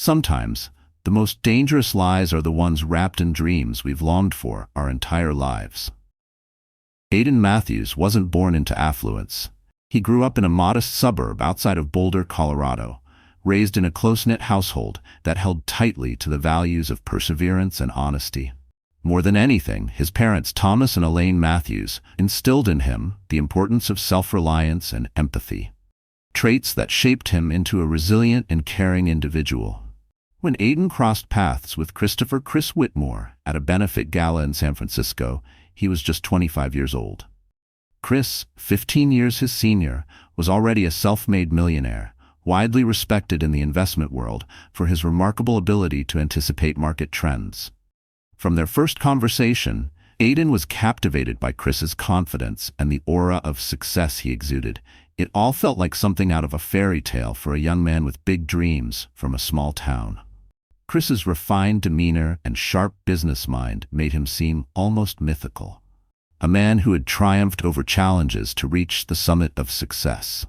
Sometimes, the most dangerous lies are the ones wrapped in dreams we've longed for our entire lives. Aiden Matthews wasn't born into affluence. He grew up in a modest suburb outside of Boulder, Colorado, raised in a close-knit household that held tightly to the values of perseverance and honesty. More than anything, his parents, Thomas and Elaine Matthews, instilled in him the importance of self-reliance and empathy, traits that shaped him into a resilient and caring individual. When Aiden crossed paths with Chris Whitmore at a benefit gala in San Francisco, he was just 25 years old. Chris, 15 years his senior, was already a self-made millionaire, widely respected in the investment world for his remarkable ability to anticipate market trends. From their first conversation, Aiden was captivated by Chris's confidence and the aura of success he exuded. It all felt like something out of a fairy tale for a young man with big dreams from a small town. Chris's refined demeanor and sharp business mind made him seem almost mythical, a man who had triumphed over challenges to reach the summit of success.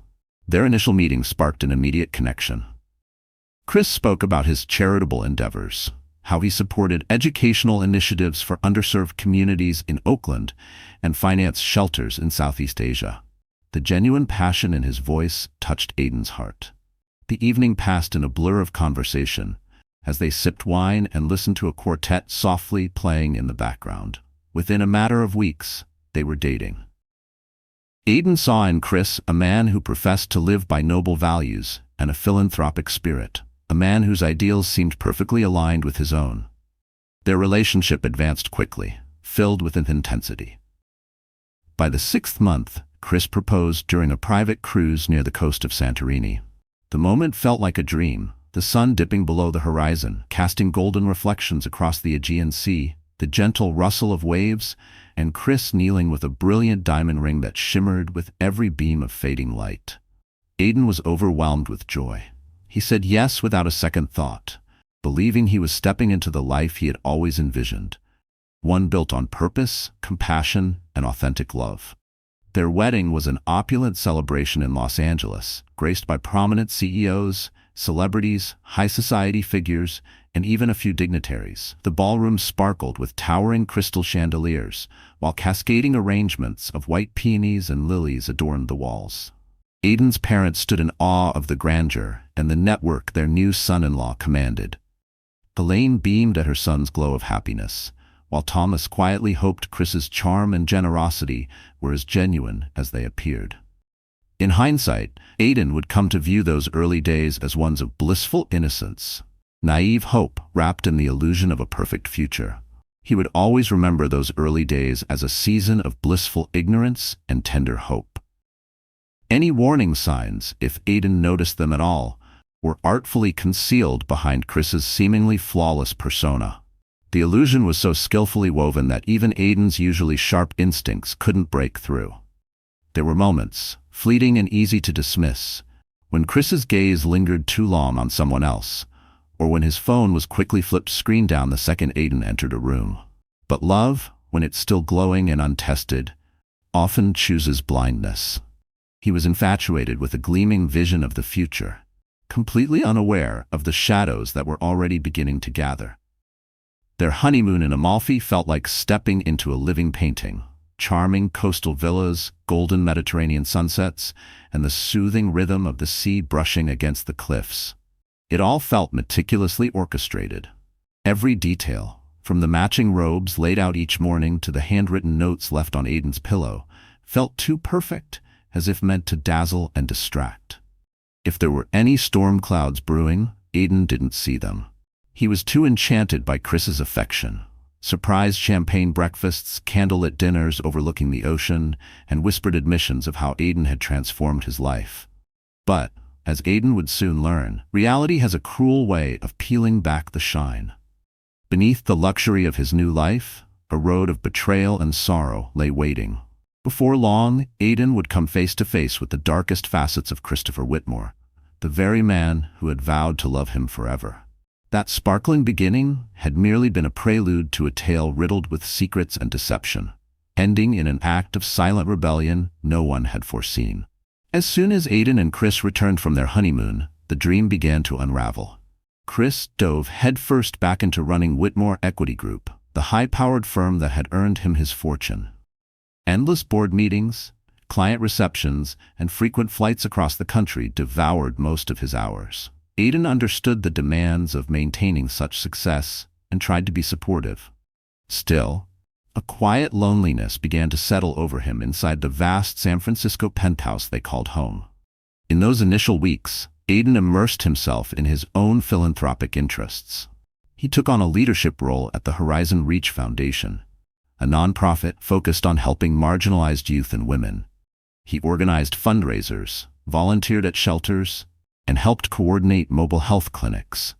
Their initial meeting sparked an immediate connection. Chris spoke about his charitable endeavors, how he supported educational initiatives for underserved communities in Oakland and financed shelters in Southeast Asia. The genuine passion in his voice touched Aiden's heart. The evening passed in a blur of conversation, as they sipped wine and listened to a quartet softly playing in the background. Within a matter of weeks, they were dating. Aiden saw in Chris a man who professed to live by noble values and a philanthropic spirit, a man whose ideals seemed perfectly aligned with his own. Their relationship advanced quickly, filled with intensity. By the 6th month, Chris proposed during a private cruise near the coast of Santorini. The moment felt like a dream, the sun dipping below the horizon, casting golden reflections across the Aegean Sea, the gentle rustle of waves, and Chris kneeling with a brilliant diamond ring that shimmered with every beam of fading light. Aiden was overwhelmed with joy. He said yes without a second thought, believing he was stepping into the life he had always envisioned, one built on purpose, compassion, and authentic love. Their wedding was an opulent celebration in Los Angeles, graced by prominent CEOs, celebrities, high society figures, and even a few dignitaries. The ballroom sparkled with towering crystal chandeliers, while cascading arrangements of white peonies and lilies adorned the walls. Aiden's parents stood in awe of the grandeur and the network their new son-in-law commanded. Elaine beamed at her son's glow of happiness, while Thomas quietly hoped Chris's charm and generosity were as genuine as they appeared. In hindsight, Aiden would come to view those early days as ones of blissful innocence, naive hope wrapped in the illusion of a perfect future. He would always remember those early days as a season of blissful ignorance and tender hope. Any warning signs, if Aiden noticed them at all, were artfully concealed behind Chris's seemingly flawless persona. The illusion was so skillfully woven that even Aiden's usually sharp instincts couldn't break through. There were moments, fleeting and easy to dismiss, when Chris's gaze lingered too long on someone else, or when his phone was quickly flipped screen down the second Aiden entered a room. But love, when it's still glowing and untested, often chooses blindness. He was infatuated with a gleaming vision of the future, completely unaware of the shadows that were already beginning to gather. Their honeymoon in Amalfi felt like stepping into a living painting. Charming coastal villas, golden Mediterranean sunsets, and the soothing rhythm of the sea brushing against the cliffs. It all felt meticulously orchestrated. Every detail, from the matching robes laid out each morning to the handwritten notes left on Aiden's pillow, felt too perfect, as if meant to dazzle and distract. If there were any storm clouds brewing, Aiden didn't see them. He was too enchanted by Chris's affection. Surprise champagne breakfasts, candlelit dinners overlooking the ocean, and whispered admissions of how Aiden had transformed his life. But, as Aiden would soon learn, reality has a cruel way of peeling back the shine. Beneath the luxury of his new life, a road of betrayal and sorrow lay waiting. Before long, Aiden would come face to face with the darkest facets of Christopher Whitmore, the very man who had vowed to love him forever. That sparkling beginning had merely been a prelude to a tale riddled with secrets and deception, ending in an act of silent rebellion no one had foreseen. As soon as Aiden and Chris returned from their honeymoon, the dream began to unravel. Chris dove headfirst back into running Whitmore Equity Group, the high-powered firm that had earned him his fortune. Endless board meetings, client receptions, and frequent flights across the country devoured most of his hours. Aiden understood the demands of maintaining such success and tried to be supportive. Still, a quiet loneliness began to settle over him inside the vast San Francisco penthouse they called home. In those initial weeks, Aiden immersed himself in his own philanthropic interests. He took on a leadership role at the Horizon Reach Foundation, a nonprofit focused on helping marginalized youth and women. He organized fundraisers, volunteered at shelters, and helped coordinate mobile health clinics.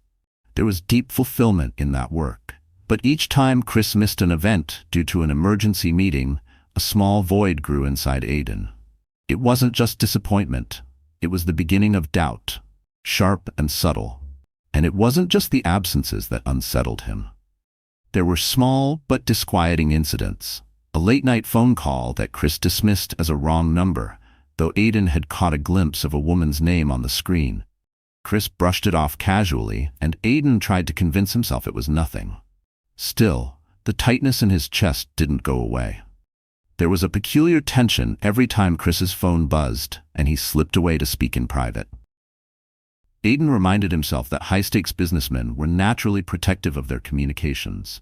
There was deep fulfillment in that work. But each time Chris missed an event due to an emergency meeting, a small void grew inside Aiden. It wasn't just disappointment. It was the beginning of doubt, sharp and subtle. And it wasn't just the absences that unsettled him. There were small but disquieting incidents. A late-night phone call that Chris dismissed as a wrong number, though Aiden had caught a glimpse of a woman's name on the screen. Chris brushed it off casually, and Aiden tried to convince himself it was nothing. Still, the tightness in his chest didn't go away. There was a peculiar tension every time Chris's phone buzzed, and he slipped away to speak in private. Aiden reminded himself that high-stakes businessmen were naturally protective of their communications.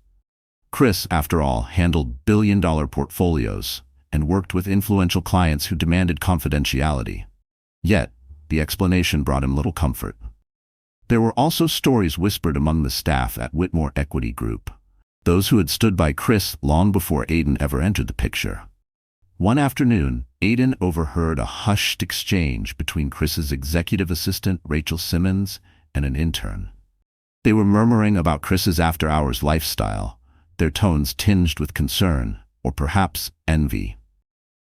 Chris, after all, handled billion-dollar portfolios and worked with influential clients who demanded confidentiality. Yet, the explanation brought him little comfort. There were also stories whispered among the staff at Whitmore Equity Group, those who had stood by Chris long before Aiden ever entered the picture. One afternoon, Aiden overheard a hushed exchange between Chris's executive assistant, Rachel Simmons, and an intern. They were murmuring about Chris's after-hours lifestyle, their tones tinged with concern, or perhaps envy.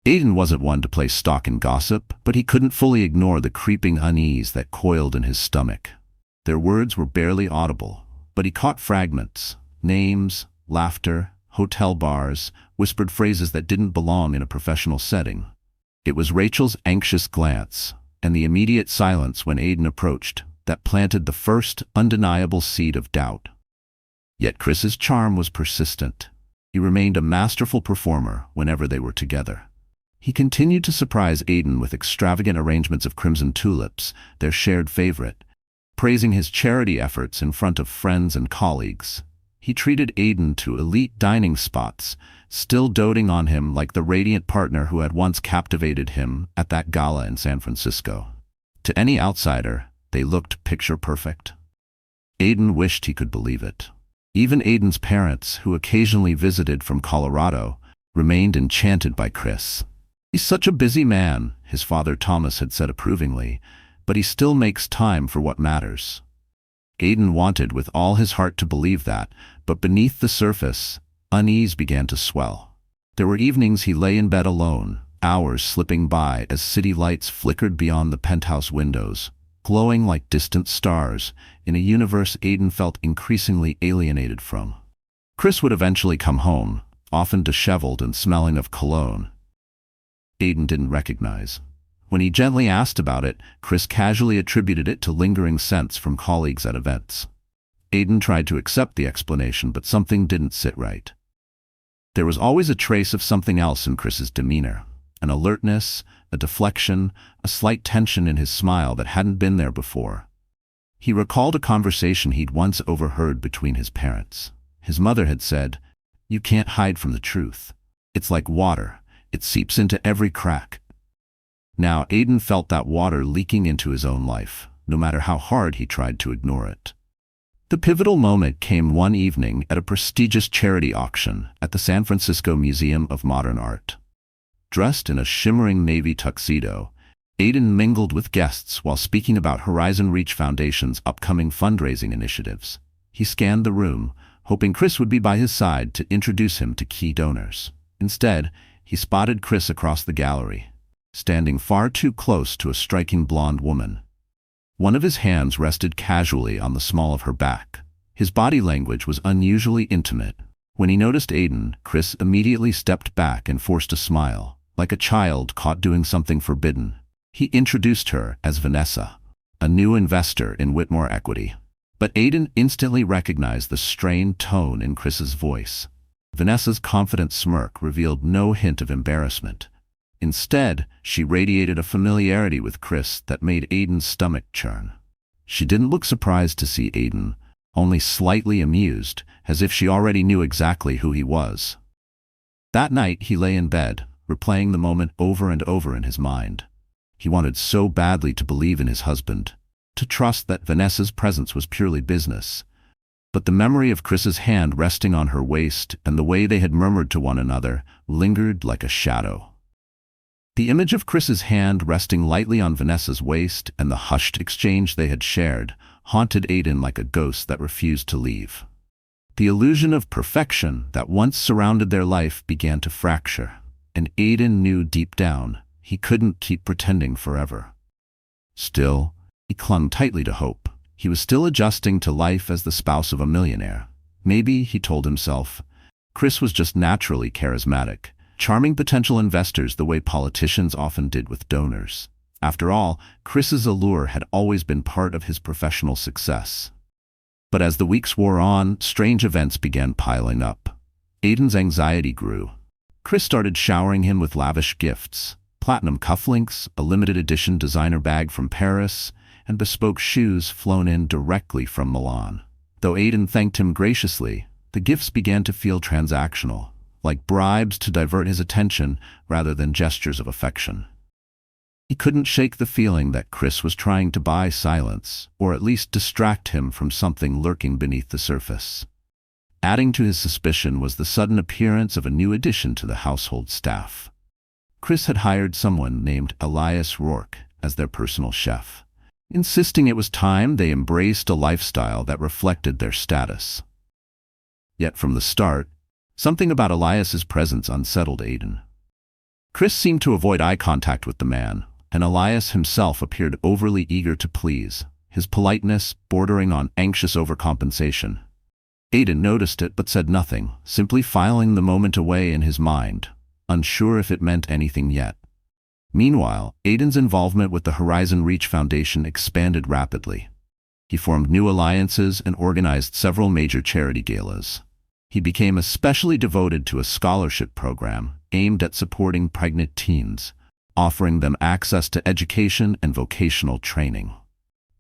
Aiden wasn't one to play stock in gossip, but he couldn't fully ignore the creeping unease that coiled in his stomach. Their words were barely audible, but he caught fragments, names, laughter, hotel bars, whispered phrases that didn't belong in a professional setting. It was Rachel's anxious glance, and the immediate silence when Aiden approached, that planted the first undeniable seed of doubt. Yet Chris's charm was persistent. He remained a masterful performer whenever they were together. He continued to surprise Aiden with extravagant arrangements of crimson tulips, their shared favorite, praising his charity efforts in front of friends and colleagues. He treated Aiden to elite dining spots, still doting on him like the radiant partner who had once captivated him at that gala in San Francisco. To any outsider, they looked picture perfect. Aiden wished he could believe it. Even Aiden's parents, who occasionally visited from Colorado, remained enchanted by Chris. "He's such a busy man," his father Thomas had said approvingly, "but he still makes time for what matters." Aiden wanted with all his heart to believe that, but beneath the surface, unease began to swell. There were evenings he lay in bed alone, hours slipping by as city lights flickered beyond the penthouse windows, glowing like distant stars in a universe Aiden felt increasingly alienated from. Chris would eventually come home, often disheveled and smelling of cologne Aiden didn't recognize. When he gently asked about it, Chris casually attributed it to lingering scents from colleagues at events. Aiden tried to accept the explanation, but something didn't sit right. There was always a trace of something else in Chris's demeanor, an alertness, a deflection, a slight tension in his smile that hadn't been there before. He recalled a conversation he'd once overheard between his parents. His mother had said, "You can't hide from the truth. It's like water. It seeps into every crack." Now Aiden felt that water leaking into his own life, no matter how hard he tried to ignore it. The pivotal moment came one evening at a prestigious charity auction at the San Francisco Museum of Modern Art. Dressed in a shimmering navy tuxedo, Aiden mingled with guests while speaking about Horizon Reach Foundation's upcoming fundraising initiatives. He scanned the room, hoping Chris would be by his side to introduce him to key donors. Instead, he spotted Chris across the gallery, standing far too close to a striking blonde woman. One of his hands rested casually on the small of her back. His body language was unusually intimate. When he noticed Aiden, Chris immediately stepped back and forced a smile, like a child caught doing something forbidden. He introduced her as Vanessa, a new investor in Whitmore Equity. But Aiden instantly recognized the strained tone in Chris's voice. Vanessa's confident smirk revealed no hint of embarrassment. Instead, she radiated a familiarity with Chris that made Aiden's stomach churn. She didn't look surprised to see Aiden, only slightly amused, as if she already knew exactly who he was. That night he lay in bed, replaying the moment over and over in his mind. He wanted so badly to believe in his husband, to trust that Vanessa's presence was purely business. But the memory of Chris's hand resting on her waist and the way they had murmured to one another lingered like a shadow. The image of Chris's hand resting lightly on Vanessa's waist and the hushed exchange they had shared haunted Aiden like a ghost that refused to leave. The illusion of perfection that once surrounded their life began to fracture, and Aiden knew deep down he couldn't keep pretending forever. Still, he clung tightly to hope. He was still adjusting to life as the spouse of a millionaire. Maybe, he told himself, Chris was just naturally charismatic, charming potential investors the way politicians often did with donors. After all, Chris's allure had always been part of his professional success. But as the weeks wore on, strange events began piling up. Aiden's anxiety grew. Chris started showering him with lavish gifts: platinum cufflinks, a limited edition designer bag from Paris, and bespoke shoes flown in directly from Milan. Though Aiden thanked him graciously, the gifts began to feel transactional, like bribes to divert his attention rather than gestures of affection. He couldn't shake the feeling that Chris was trying to buy silence, or at least distract him from something lurking beneath the surface. Adding to his suspicion was the sudden appearance of a new addition to the household staff. Chris had hired someone named Elias Rourke as their personal chef, insisting it was time they embraced a lifestyle that reflected their status. Yet from the start, something about Elias's presence unsettled Aiden. Chris seemed to avoid eye contact with the man, and Elias himself appeared overly eager to please, his politeness bordering on anxious overcompensation. Aiden noticed it but said nothing, simply filing the moment away in his mind, unsure if it meant anything yet. Meanwhile, Aiden's involvement with the Horizon Reach Foundation expanded rapidly. He formed new alliances and organized several major charity galas. He became especially devoted to a scholarship program aimed at supporting pregnant teens, offering them access to education and vocational training.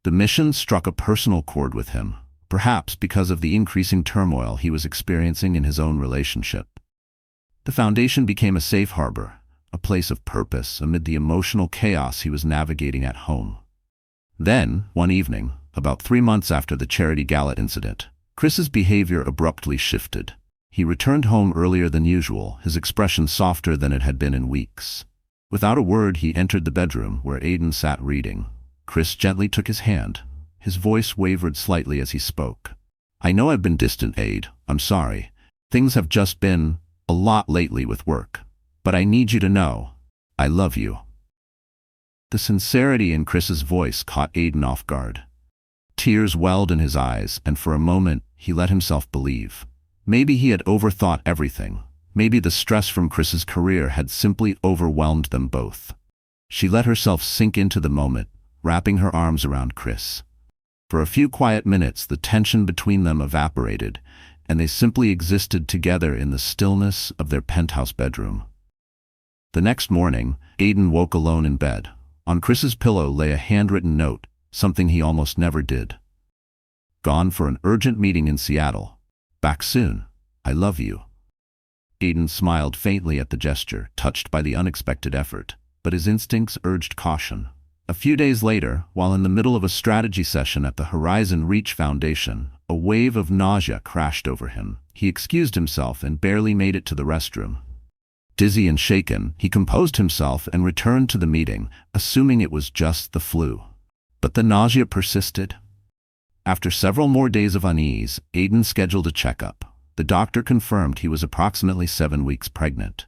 The mission struck a personal chord with him, perhaps because of the increasing turmoil he was experiencing in his own relationship. The foundation became a safe harbor, a place of purpose amid the emotional chaos he was navigating at home. Then, one evening, about 3 months after the charity gala incident, Chris's behavior abruptly shifted. He returned home earlier than usual, his expression softer than it had been in weeks. Without a word, he entered the bedroom where Aiden sat reading. Chris gently took his hand. His voice wavered slightly as he spoke. "I know I've been distant, Aid. I'm sorry. Things have just been a lot lately with work. But I need you to know, I love you." The sincerity in Chris's voice caught Aiden off guard. Tears welled in his eyes, and for a moment, he let himself believe. Maybe he had overthought everything. Maybe the stress from Chris's career had simply overwhelmed them both. She let herself sink into the moment, wrapping her arms around Chris. For a few quiet minutes, the tension between them evaporated, and they simply existed together in the stillness of their penthouse bedroom. The next morning, Aiden woke alone in bed. On Chris's pillow lay a handwritten note, something he almost never did. "Gone for an urgent meeting in Seattle. Back soon. I love you." Aiden smiled faintly at the gesture, touched by the unexpected effort, but his instincts urged caution. A few days later, while in the middle of a strategy session at the Horizon Reach Foundation, a wave of nausea crashed over him. He excused himself and barely made it to the restroom. Dizzy and shaken, he composed himself and returned to the meeting, assuming it was just the flu. But the nausea persisted. After several more days of unease, Aiden scheduled a checkup. The doctor confirmed he was approximately 7 weeks pregnant.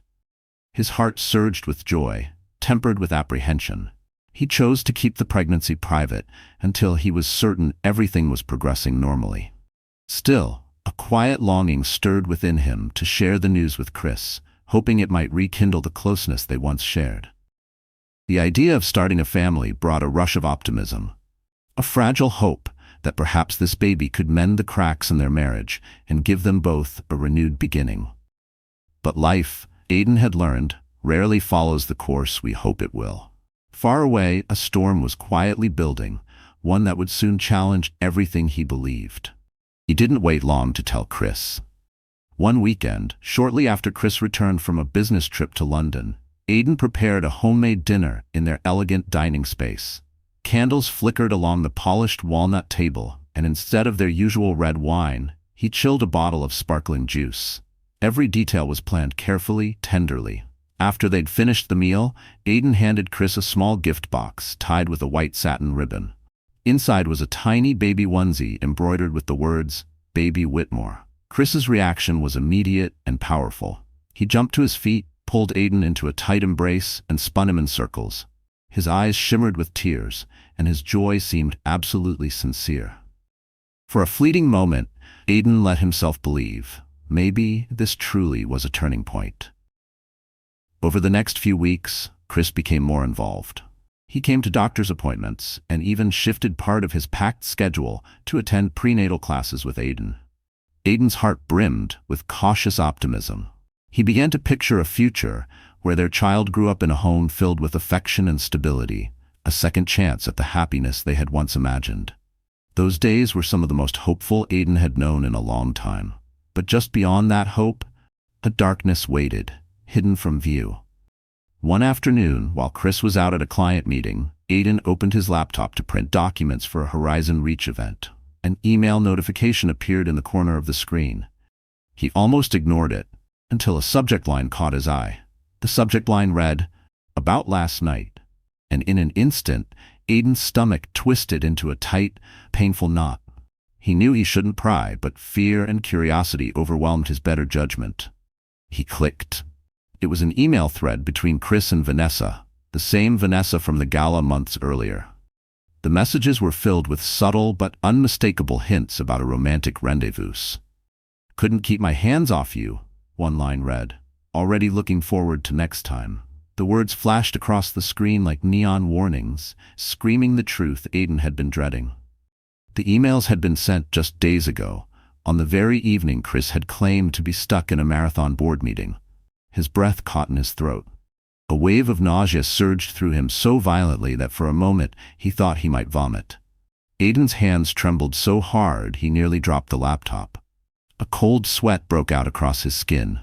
His heart surged with joy, tempered with apprehension. He chose to keep the pregnancy private until he was certain everything was progressing normally. Still, a quiet longing stirred within him to share the news with Chris, hoping it might rekindle the closeness they once shared. The idea of starting a family brought a rush of optimism, a fragile hope that perhaps this baby could mend the cracks in their marriage and give them both a renewed beginning. But life, Aiden had learned, rarely follows the course we hope it will. Far away, a storm was quietly building, one that would soon challenge everything he believed. He didn't wait long to tell Chris. One weekend, shortly after Chris returned from a business trip to London, Aiden prepared a homemade dinner in their elegant dining space. Candles flickered along the polished walnut table, and instead of their usual red wine, he chilled a bottle of sparkling juice. Every detail was planned carefully, tenderly. After they'd finished the meal, Aiden handed Chris a small gift box tied with a white satin ribbon. Inside was a tiny baby onesie embroidered with the words, "Baby Whitmore." Chris's reaction was immediate and powerful. He jumped to his feet, pulled Aiden into a tight embrace, and spun him in circles. His eyes shimmered with tears, and his joy seemed absolutely sincere. For a fleeting moment, Aiden let himself believe, maybe this truly was a turning point. Over the next few weeks, Chris became more involved. He came to doctor's appointments and even shifted part of his packed schedule to attend prenatal classes with Aiden. Aiden's heart brimmed with cautious optimism. He began to picture a future where their child grew up in a home filled with affection and stability, a second chance at the happiness they had once imagined. Those days were some of the most hopeful Aiden had known in a long time. But just beyond that hope, a darkness waited, hidden from view. One afternoon, while Chris was out at a client meeting, Aiden opened his laptop to print documents for a Horizon Reach event. An email notification appeared in the corner of the screen. He almost ignored it, until a subject line caught his eye. The subject line read, "About last night," and in an instant, Aiden's stomach twisted into a tight, painful knot. He knew he shouldn't pry, but fear and curiosity overwhelmed his better judgment. He clicked. It was an email thread between Chris and Vanessa, the same Vanessa from the gala months earlier. The messages were filled with subtle but unmistakable hints about a romantic rendezvous. "Couldn't keep my hands off you," one line read. "Already looking forward to next time." The words flashed across the screen like neon warnings, screaming the truth Aiden had been dreading. The emails had been sent just days ago, on the very evening Chris had claimed to be stuck in a marathon board meeting. His breath caught in his throat. A wave of nausea surged through him so violently that for a moment he thought he might vomit. Aiden's hands trembled so hard he nearly dropped the laptop. A cold sweat broke out across his skin.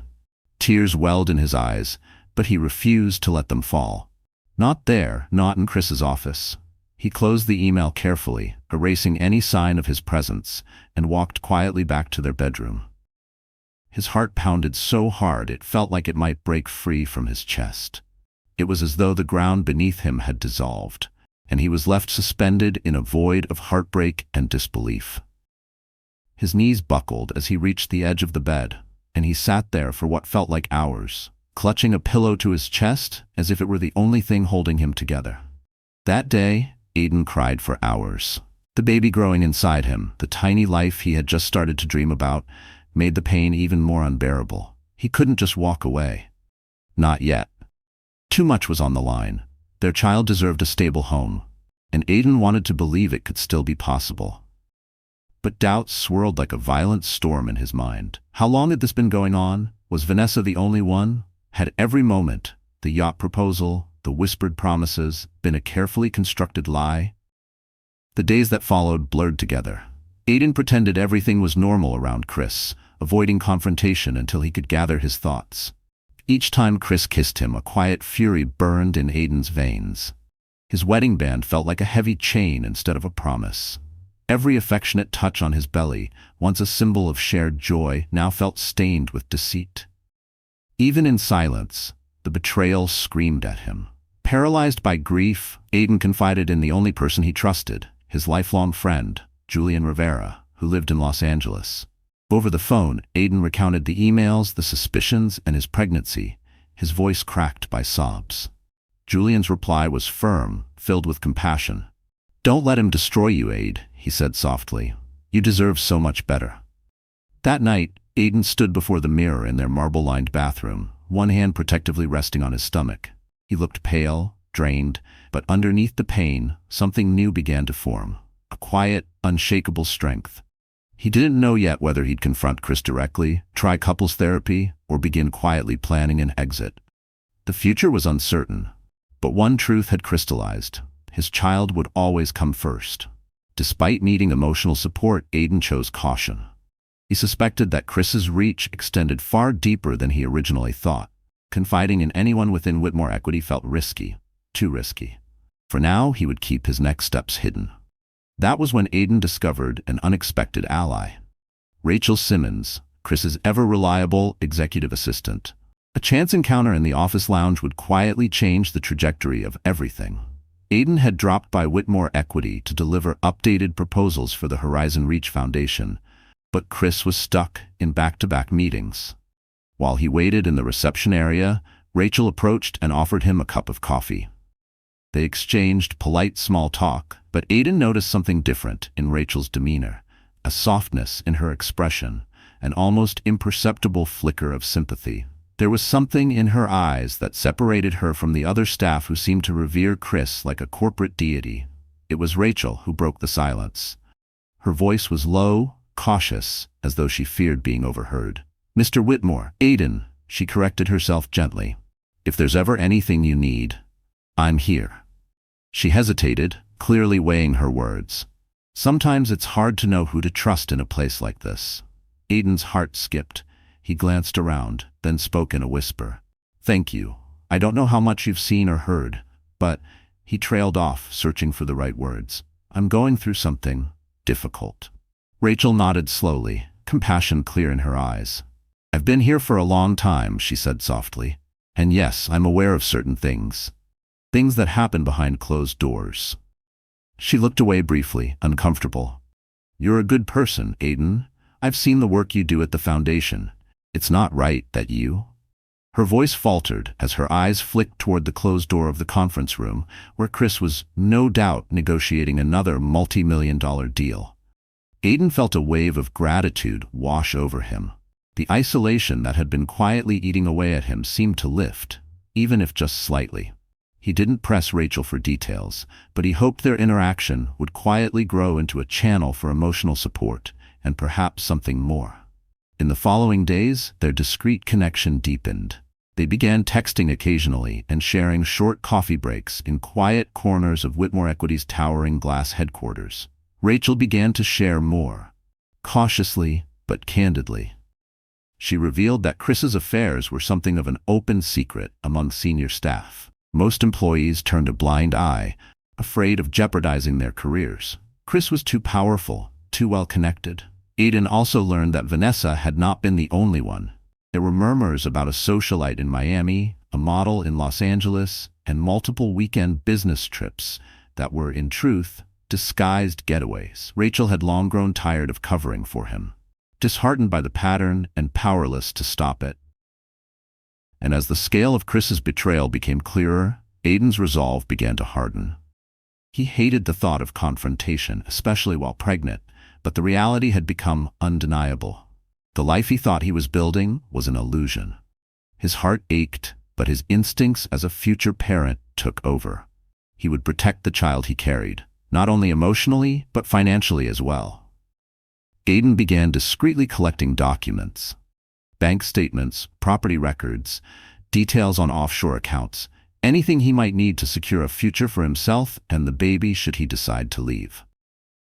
Tears welled in his eyes, but he refused to let them fall. Not there, not in Chris's office. He closed the email carefully, erasing any sign of his presence, and walked quietly back to their bedroom. His heart pounded so hard it felt like it might break free from his chest. It was as though the ground beneath him had dissolved, and he was left suspended in a void of heartbreak and disbelief. His knees buckled as he reached the edge of the bed, and he sat there for what felt like hours, clutching a pillow to his chest as if it were the only thing holding him together. That day, Aiden cried for hours. The baby growing inside him, the tiny life he had just started to dream about, made the pain even more unbearable. He couldn't just walk away. Not yet. Too much was on the line. Their child deserved a stable home, and Aiden wanted to believe it could still be possible. But doubt swirled like a violent storm in his mind. How long had this been going on? Was Vanessa the only one? Had every moment, the yacht proposal, the whispered promises, been a carefully constructed lie? The days that followed blurred together. Aiden pretended everything was normal around Chris, avoiding confrontation until he could gather his thoughts. Each time Chris kissed him, a quiet fury burned in Aiden's veins. His wedding band felt like a heavy chain instead of a promise. Every affectionate touch on his belly, once a symbol of shared joy, now felt stained with deceit. Even in silence, the betrayal screamed at him. Paralyzed by grief, Aiden confided in the only person he trusted, his lifelong friend, Julian Rivera, who lived in Los Angeles. Over the phone, Aiden recounted the emails, the suspicions, and his pregnancy, his voice cracked by sobs. Julian's reply was firm, filled with compassion. "Don't let him destroy you, Aid," he said softly. "You deserve so much better." That night, Aiden stood before the mirror in their marble-lined bathroom, one hand protectively resting on his stomach. He looked pale, drained, but underneath the pain, something new began to form. A quiet, unshakable strength. He didn't know yet whether he'd confront Chris directly, try couples therapy, or begin quietly planning an exit. The future was uncertain, but one truth had crystallized: his child would always come first. Despite needing emotional support, Aiden chose caution. He suspected that Chris's reach extended far deeper than he originally thought. Confiding in anyone within Whitmore Equity felt risky, too risky. For now, he would keep his next steps hidden. That was when Aiden discovered an unexpected ally. Rachel Simmons, Chris's ever-reliable executive assistant. A chance encounter in the office lounge would quietly change the trajectory of everything. Aiden had dropped by Whitmore Equity to deliver updated proposals for the Horizon Reach Foundation, but Chris was stuck in back-to-back meetings. While he waited in the reception area, Rachel approached and offered him a cup of coffee. They exchanged polite small talk, but Aiden noticed something different in Rachel's demeanor, a softness in her expression, an almost imperceptible flicker of sympathy. There was something in her eyes that separated her from the other staff who seemed to revere Chris like a corporate deity. It was Rachel who broke the silence. Her voice was low, cautious, as though she feared being overheard. "Mr. Whitmore, Aiden," she corrected herself gently. "If there's ever anything you need, I'm here." She hesitated, clearly weighing her words. Sometimes it's hard to know who to trust in a place like this. Aiden's heart skipped. He glanced around, then spoke in a whisper. "Thank you. I don't know how much you've seen or heard, but..." He trailed off, searching for the right words. "I'm going through something difficult." Rachel nodded slowly, compassion clear in her eyes. "I've been here for a long time," she said softly. "And yes, I'm aware of certain things. Things that happen behind closed doors." She looked away briefly, uncomfortable. "You're a good person, Aiden. I've seen the work you do at the foundation. It's not right that you..." Her voice faltered as her eyes flicked toward the closed door of the conference room, where Chris was no doubt negotiating another multi-million-dollar deal. Aiden felt a wave of gratitude wash over him. The isolation that had been quietly eating away at him seemed to lift, even if just slightly. He didn't press Rachel for details, but he hoped their interaction would quietly grow into a channel for emotional support, and perhaps something more. In the following days, their discreet connection deepened. They began texting occasionally and sharing short coffee breaks in quiet corners of Whitmore Equity's towering glass headquarters. Rachel began to share more, cautiously but candidly. She revealed that Chris's affairs were something of an open secret among senior staff. Most employees turned a blind eye, afraid of jeopardizing their careers. Chris was too powerful, too well-connected. Aiden also learned that Vanessa had not been the only one. There were murmurs about a socialite in Miami, a model in Los Angeles, and multiple weekend business trips that were, in truth, disguised getaways. Rachel had long grown tired of covering for him, disheartened by the pattern and powerless to stop it. And as the scale of Chris's betrayal became clearer, Aiden's resolve began to harden. He hated the thought of confrontation, especially while pregnant, but the reality had become undeniable. The life he thought he was building was an illusion. His heart ached, but his instincts as a future parent took over. He would protect the child he carried, not only emotionally, but financially as well. Aiden began discreetly collecting documents. Bank statements, property records, details on offshore accounts, anything he might need to secure a future for himself and the baby should he decide to leave.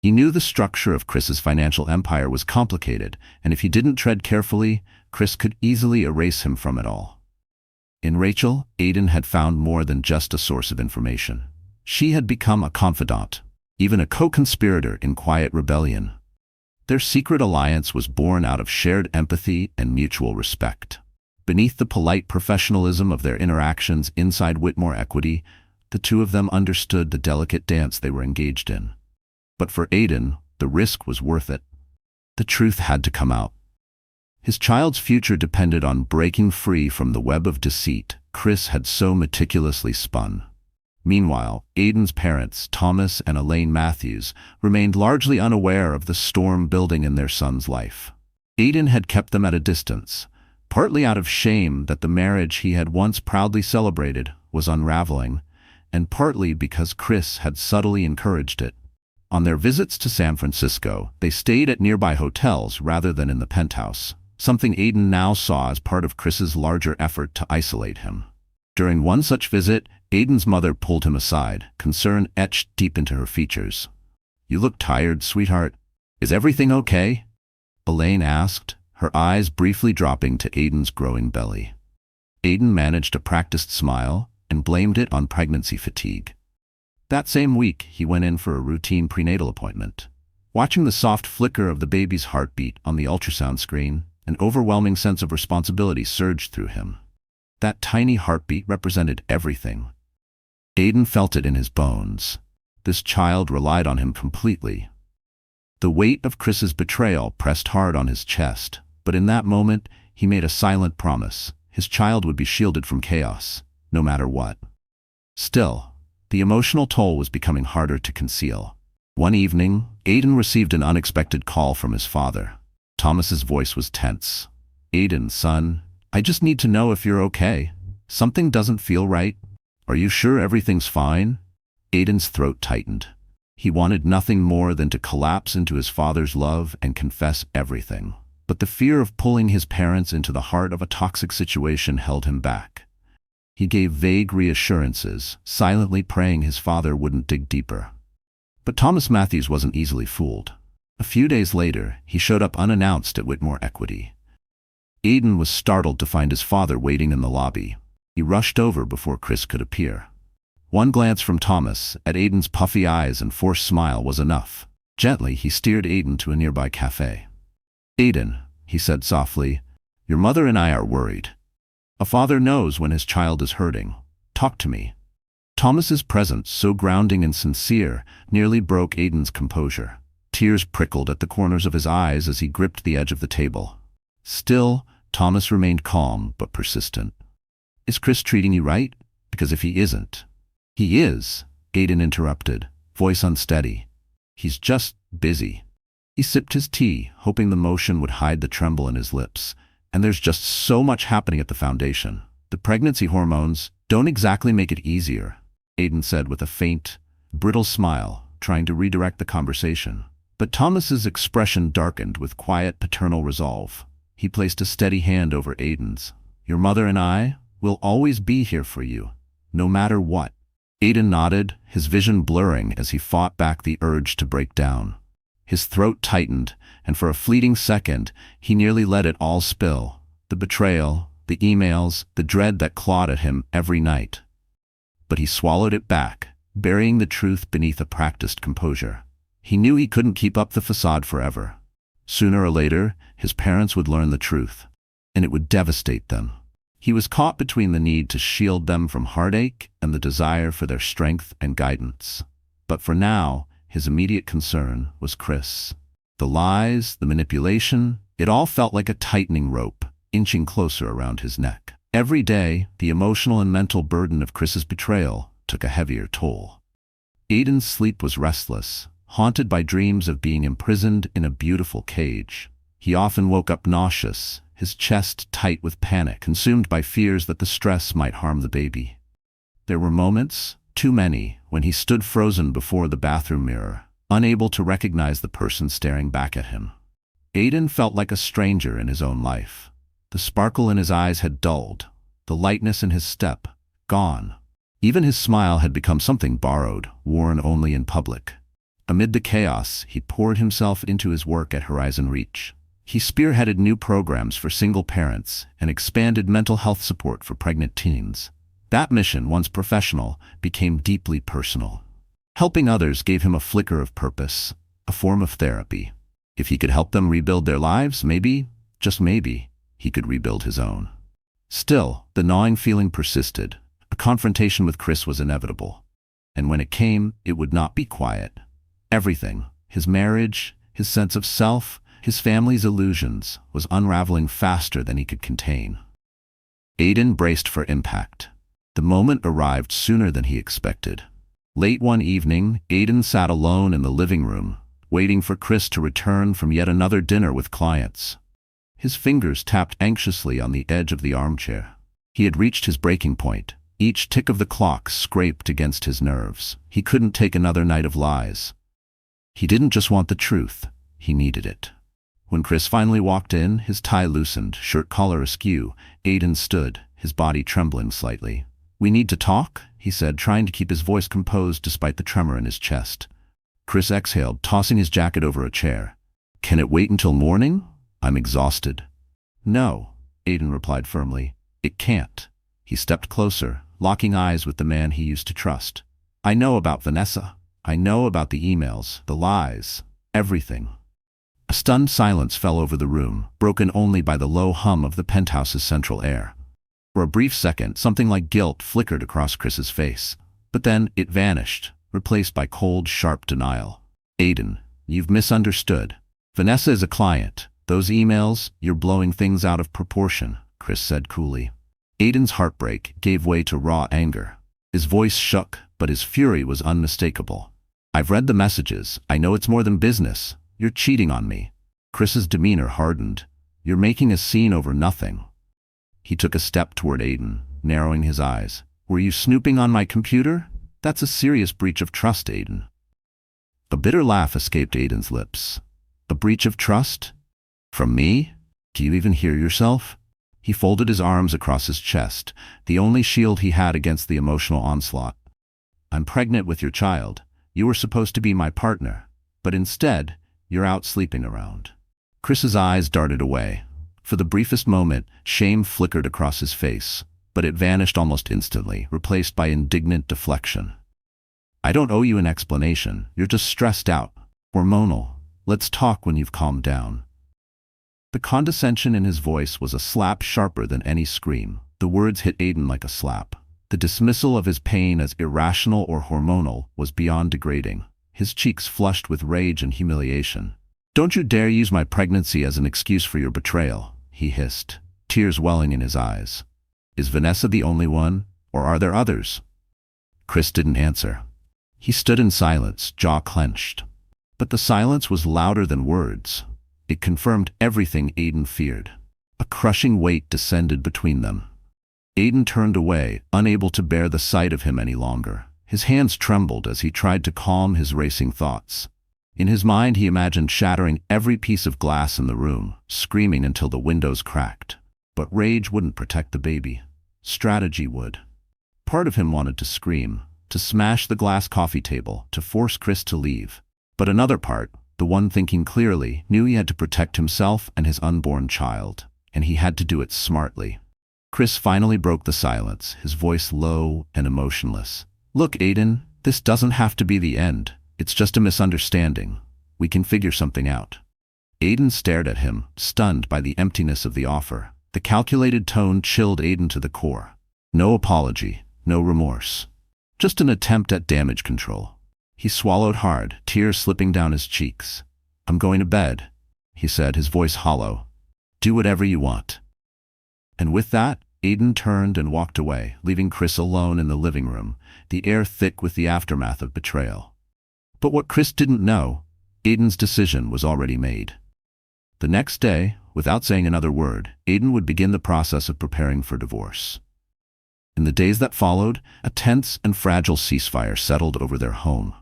He knew the structure of Chris's financial empire was complicated, and if he didn't tread carefully, Chris could easily erase him from it all. In Rachel, Aiden had found more than just a source of information. She had become a confidant, even a co-conspirator in quiet rebellion. Their secret alliance was born out of shared empathy and mutual respect. Beneath the polite professionalism of their interactions inside Whitmore Equity, the two of them understood the delicate dance they were engaged in. But for Aiden, the risk was worth it. The truth had to come out. His child's future depended on breaking free from the web of deceit Chris had so meticulously spun. Meanwhile, Aiden's parents, Thomas and Elaine Matthews, remained largely unaware of the storm building in their son's life. Aiden had kept them at a distance, partly out of shame that the marriage he had once proudly celebrated was unraveling, and partly because Chris had subtly encouraged it. On their visits to San Francisco, they stayed at nearby hotels rather than in the penthouse, something Aiden now saw as part of Chris's larger effort to isolate him. During one such visit, Aiden's mother pulled him aside, concern etched deep into her features. "You look tired, sweetheart. Is everything okay?" Elaine asked, her eyes briefly dropping to Aiden's growing belly. Aiden managed a practiced smile and blamed it on pregnancy fatigue. That same week, he went in for a routine prenatal appointment. Watching the soft flicker of the baby's heartbeat on the ultrasound screen, an overwhelming sense of responsibility surged through him. That tiny heartbeat represented everything. Aiden felt it in his bones. This child relied on him completely. The weight of Chris's betrayal pressed hard on his chest, but in that moment, he made a silent promise. His child would be shielded from chaos, no matter what. Still, the emotional toll was becoming harder to conceal. One evening, Aiden received an unexpected call from his father. Thomas's voice was tense. "Aiden, son, I just need to know if you're okay. Something doesn't feel right. Are you sure everything's fine?" Aiden's throat tightened. He wanted nothing more than to collapse into his father's love and confess everything. But the fear of pulling his parents into the heart of a toxic situation held him back. He gave vague reassurances, silently praying his father wouldn't dig deeper. But Thomas Matthews wasn't easily fooled. A few days later, he showed up unannounced at Whitmore Equity. Aiden was startled to find his father waiting in the lobby. He rushed over before Chris could appear. One glance from Thomas at Aiden's puffy eyes and forced smile was enough. Gently, he steered Aiden to a nearby cafe. "Aiden," he said softly, "your mother and I are worried. A father knows when his child is hurting. Talk to me." Thomas's presence, so grounding and sincere, nearly broke Aiden's composure. Tears prickled at the corners of his eyes as he gripped the edge of the table. Still, Thomas remained calm but persistent. "Is Chris treating you right? Because if he isn't—" "He is," Aiden interrupted, voice unsteady. "He's just busy." He sipped his tea, hoping the motion would hide the tremble in his lips. "And there's just so much happening at the foundation. The pregnancy hormones don't exactly make it easier," Aiden said with a faint, brittle smile, trying to redirect the conversation. But Thomas's expression darkened with quiet paternal resolve. He placed a steady hand over Aiden's. "Your mother and I will always be here for you, no matter what." Aiden nodded, his vision blurring as he fought back the urge to break down. His throat tightened, and for a fleeting second, he nearly let it all spill. The betrayal, the emails, the dread that clawed at him every night. But he swallowed it back, burying the truth beneath a practiced composure. He knew he couldn't keep up the facade forever. Sooner or later, his parents would learn the truth, and it would devastate them. He was caught between the need to shield them from heartache and the desire for their strength and guidance. But for now, his immediate concern was Chris. The lies, the manipulation, it all felt like a tightening rope, inching closer around his neck. Every day, the emotional and mental burden of Chris's betrayal took a heavier toll. Aiden's sleep was restless, haunted by dreams of being imprisoned in a beautiful cage. He often woke up nauseous, his chest tight with panic, consumed by fears that the stress might harm the baby. There were moments, too many, when he stood frozen before the bathroom mirror, unable to recognize the person staring back at him. Aiden felt like a stranger in his own life. The sparkle in his eyes had dulled, the lightness in his step gone. Even his smile had become something borrowed, worn only in public. Amid the chaos, he poured himself into his work at Horizon Reach. He spearheaded new programs for single parents and expanded mental health support for pregnant teens. That mission, once professional, became deeply personal. Helping others gave him a flicker of purpose, a form of therapy. If he could help them rebuild their lives, maybe, just maybe, he could rebuild his own. Still, the gnawing feeling persisted. A confrontation with Chris was inevitable. And when it came, it would not be quiet. Everything, his marriage, his sense of self, his family's illusions, was unraveling faster than he could contain. Aiden braced for impact. The moment arrived sooner than he expected. Late one evening, Aiden sat alone in the living room, waiting for Chris to return from yet another dinner with clients. His fingers tapped anxiously on the edge of the armchair. He had reached his breaking point. Each tick of the clock scraped against his nerves. He couldn't take another night of lies. He didn't just want the truth, he needed it. When Chris finally walked in, his tie loosened, shirt collar askew, Aiden stood, his body trembling slightly. "We need to talk," he said, trying to keep his voice composed despite the tremor in his chest. Chris exhaled, tossing his jacket over a chair. "Can it wait until morning? I'm exhausted." "No," Aiden replied firmly. "It can't." He stepped closer, locking eyes with the man he used to trust. "I know about Vanessa. I know about the emails, the lies, everything." A stunned silence fell over the room, broken only by the low hum of the penthouse's central air. For a brief second, something like guilt flickered across Chris's face. But then it vanished, replaced by cold, sharp denial. "Aiden, you've misunderstood. Vanessa is a client. Those emails, you're blowing things out of proportion," Chris said coolly. Aiden's heartbreak gave way to raw anger. His voice shook, but his fury was unmistakable. "I've read the messages. I know it's more than business. You're cheating on me." Chris's demeanor hardened. "You're making a scene over nothing." He took a step toward Aiden, narrowing his eyes. "Were you snooping on my computer? That's a serious breach of trust, Aiden." A bitter laugh escaped Aiden's lips. "A breach of trust? From me? Do you even hear yourself?" He folded his arms across his chest, the only shield he had against the emotional onslaught. "I'm pregnant with your child. You were supposed to be my partner. But instead, you're out sleeping around." Chris's eyes darted away. For the briefest moment, shame flickered across his face, but it vanished almost instantly, replaced by indignant deflection. "I don't owe you an explanation. You're just stressed out. Hormonal. Let's talk when you've calmed down." The condescension in his voice was a slap sharper than any scream. The words hit Aiden like a slap. The dismissal of his pain as irrational or hormonal was beyond degrading. His cheeks flushed with rage and humiliation. "Don't you dare use my pregnancy as an excuse for your betrayal," he hissed, tears welling in his eyes. "Is Vanessa the only one, or are there others?" Chris didn't answer. He stood in silence, jaw clenched. But the silence was louder than words. It confirmed everything Aiden feared. A crushing weight descended between them. Aiden turned away, unable to bear the sight of him any longer. His hands trembled as he tried to calm his racing thoughts. In his mind, he imagined shattering every piece of glass in the room, screaming until the windows cracked. But rage wouldn't protect the baby. Strategy would. Part of him wanted to scream, to smash the glass coffee table, to force Chris to leave. But another part, the one thinking clearly, knew he had to protect himself and his unborn child, and he had to do it smartly. Chris finally broke the silence, his voice low and emotionless. "Look, Aiden, this doesn't have to be the end. It's just a misunderstanding. We can figure something out." Aiden stared at him, stunned by the emptiness of the offer. The calculated tone chilled Aiden to the core. No apology, no remorse. Just an attempt at damage control. He swallowed hard, tears slipping down his cheeks. "I'm going to bed," he said, his voice hollow. "Do whatever you want." And with that, Aiden turned and walked away, leaving Chris alone in the living room, the air thick with the aftermath of betrayal. But what Chris didn't know, Aiden's decision was already made. The next day, without saying another word, Aiden would begin the process of preparing for divorce. In the days that followed, a tense and fragile ceasefire settled over their home.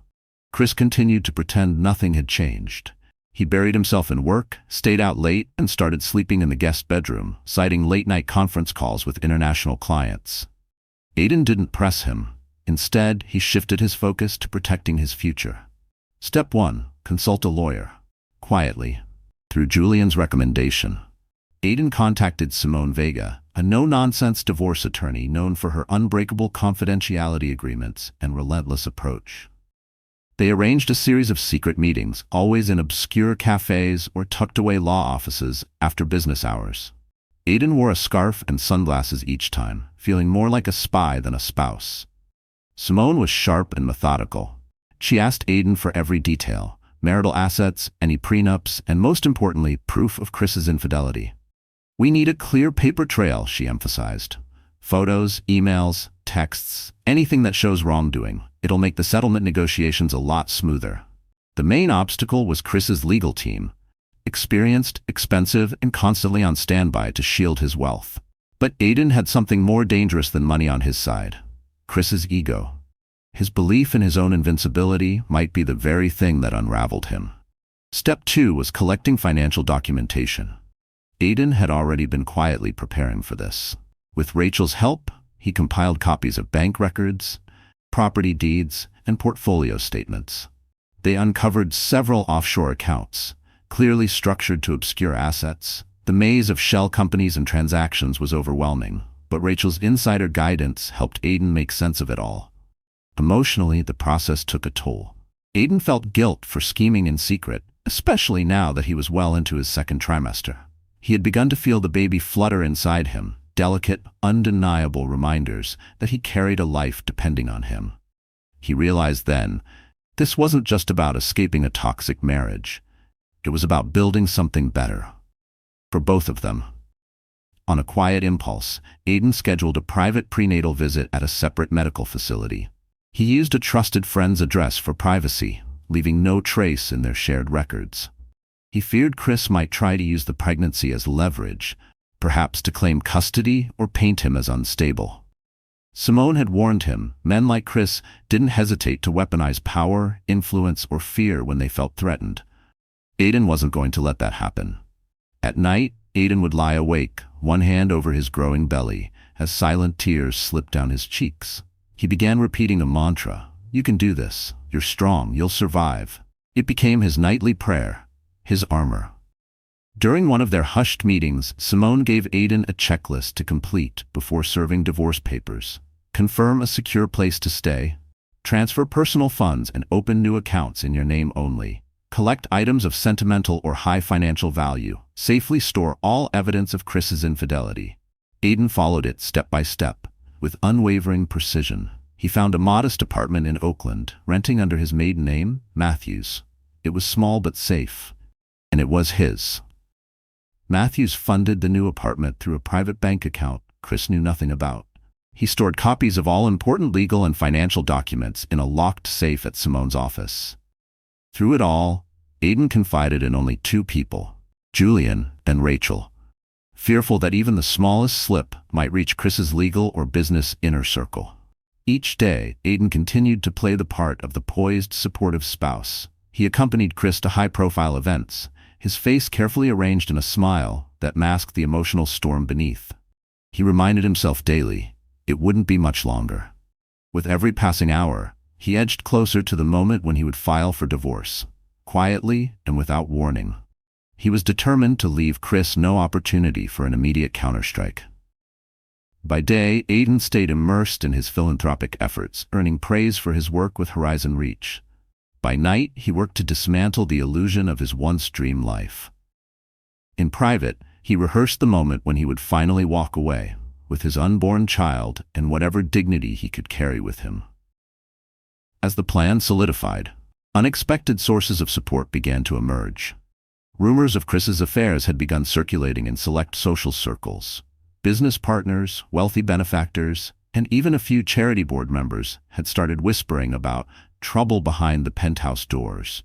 Chris continued to pretend nothing had changed. He buried himself in work, stayed out late, and started sleeping in the guest bedroom, citing late-night conference calls with international clients. Aiden didn't press him. Instead, he shifted his focus to protecting his future. Step 1. Consult a lawyer. Quietly. Through Julian's recommendation, Aiden contacted Simone Vega, a no-nonsense divorce attorney known for her unbreakable confidentiality agreements and relentless approach. They arranged a series of secret meetings, always in obscure cafes or tucked-away law offices after business hours. Aiden wore a scarf and sunglasses each time, feeling more like a spy than a spouse. Simone was sharp and methodical. She asked Aiden for every detail: marital assets, any prenups, and most importantly, proof of Chris's infidelity. "We need a clear paper trail," she emphasized. "Photos, emails, texts, anything that shows wrongdoing. It'll make the settlement negotiations a lot smoother." The main obstacle was Chris's legal team, experienced, expensive, and constantly on standby to shield his wealth. But Aiden had something more dangerous than money on his side: Chris's ego. His belief in his own invincibility might be the very thing that unraveled him. Step 2 was collecting financial documentation. Aiden had already been quietly preparing for this. With Rachel's help, he compiled copies of bank records, property deeds, and portfolio statements. They uncovered several offshore accounts, clearly structured to obscure assets. The maze of shell companies and transactions was overwhelming, but Rachel's insider guidance helped Aiden make sense of it all. Emotionally, the process took a toll. Aiden felt guilt for scheming in secret, especially now that he was well into his second trimester. He had begun to feel the baby flutter inside him, delicate, undeniable reminders that he carried a life depending on him. He realized then, this wasn't just about escaping a toxic marriage. It was about building something better. For both of them. On a quiet impulse, Aiden scheduled a private prenatal visit at a separate medical facility. He used a trusted friend's address for privacy, leaving no trace in their shared records. He feared Chris might try to use the pregnancy as leverage, perhaps to claim custody or paint him as unstable. Simone had warned him, men like Chris didn't hesitate to weaponize power, influence, or fear when they felt threatened. Aiden wasn't going to let that happen. At night, Aiden would lie awake, one hand over his growing belly, as silent tears slipped down his cheeks. He began repeating a mantra, "You can do this. You're strong. You'll survive." It became his nightly prayer, his armor. During one of their hushed meetings, Simone gave Aiden a checklist to complete before serving divorce papers. Confirm a secure place to stay, transfer personal funds and open new accounts in your name only. Collect items of sentimental or high financial value. Safely store all evidence of Chris's infidelity. Aiden followed it step by step, with unwavering precision. He found a modest apartment in Oakland, renting under his maiden name, Matthews. It was small but safe, and it was his. Matthews funded the new apartment through a private bank account Chris knew nothing about. He stored copies of all important legal and financial documents in a locked safe at Simone's office. Through it all, Aiden confided in only two people, Julian and Rachel, fearful that even the smallest slip might reach Chris's legal or business inner circle. Each day, Aiden continued to play the part of the poised, supportive spouse. He accompanied Chris to high-profile events, his face carefully arranged in a smile that masked the emotional storm beneath. He reminded himself daily, it wouldn't be much longer. With every passing hour, he edged closer to the moment when he would file for divorce, quietly and without warning. He was determined to leave Chris no opportunity for an immediate counterstrike. By day, Aiden stayed immersed in his philanthropic efforts, earning praise for his work with Horizon Reach. By night, he worked to dismantle the illusion of his once-dream life. In private, he rehearsed the moment when he would finally walk away, with his unborn child and whatever dignity he could carry with him. As the plan solidified, unexpected sources of support began to emerge. Rumors of Chris's affairs had begun circulating in select social circles. Business partners, wealthy benefactors, and even a few charity board members had started whispering about trouble behind the penthouse doors.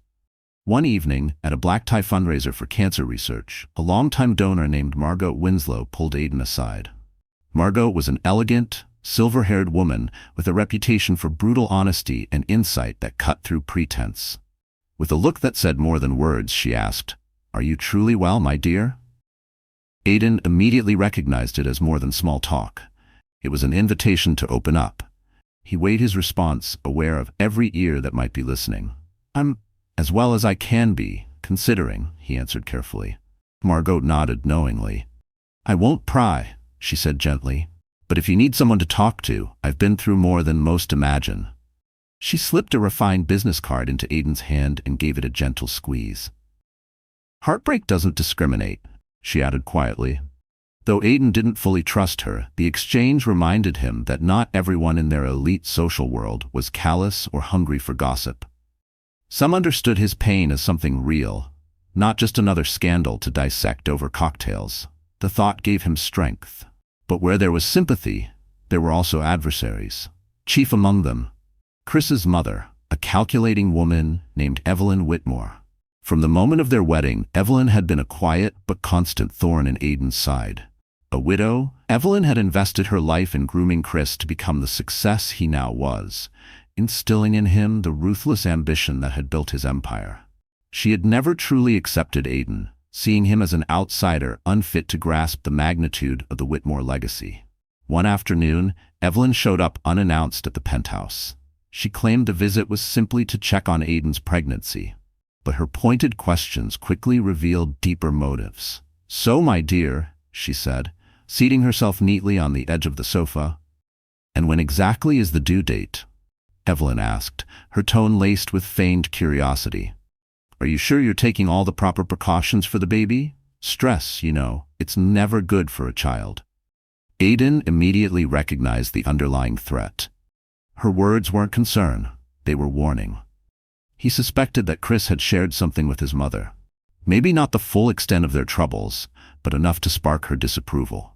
One evening, at a black-tie fundraiser for cancer research, a longtime donor named Margot Winslow pulled Aiden aside. Margot was an elegant, silver-haired woman with a reputation for brutal honesty and insight that cut through pretense. With a look that said more than words, she asked, "Are you truly well, my dear?" Aiden immediately recognized it as more than small talk. It was an invitation to open up. He weighed his response, aware of every ear that might be listening. "I'm as well as I can be, considering," he answered carefully. Margot nodded knowingly. "I won't pry," she said gently. "But if you need someone to talk to, I've been through more than most imagine." She slipped a refined business card into Aiden's hand and gave it a gentle squeeze. "Heartbreak doesn't discriminate," she added quietly. Though Aiden didn't fully trust her, the exchange reminded him that not everyone in their elite social world was callous or hungry for gossip. Some understood his pain as something real, not just another scandal to dissect over cocktails. The thought gave him strength. But where there was sympathy, there were also adversaries. Chief among them, Chris's mother, a calculating woman named Evelyn Whitmore. From the moment of their wedding, Evelyn had been a quiet but constant thorn in Aiden's side. A widow, Evelyn had invested her life in grooming Chris to become the success he now was. instilling in him the ruthless ambition that had built his empire. She had never truly accepted Aiden, seeing him as an outsider unfit to grasp the magnitude of the Whitmore legacy. One afternoon, Evelyn showed up unannounced at the penthouse. She claimed the visit was simply to check on Aiden's pregnancy, but her pointed questions quickly revealed deeper motives. "So, my dear," she said, seating herself neatly on the edge of the sofa. "And when exactly is the due date?" Evelyn asked, her tone laced with feigned curiosity. "Are you sure you're taking all the proper precautions for the baby? Stress, it's never good for a child." Aiden immediately recognized the underlying threat. Her words weren't concern, they were warning. He suspected that Chris had shared something with his mother. Maybe not the full extent of their troubles, but enough to spark her disapproval.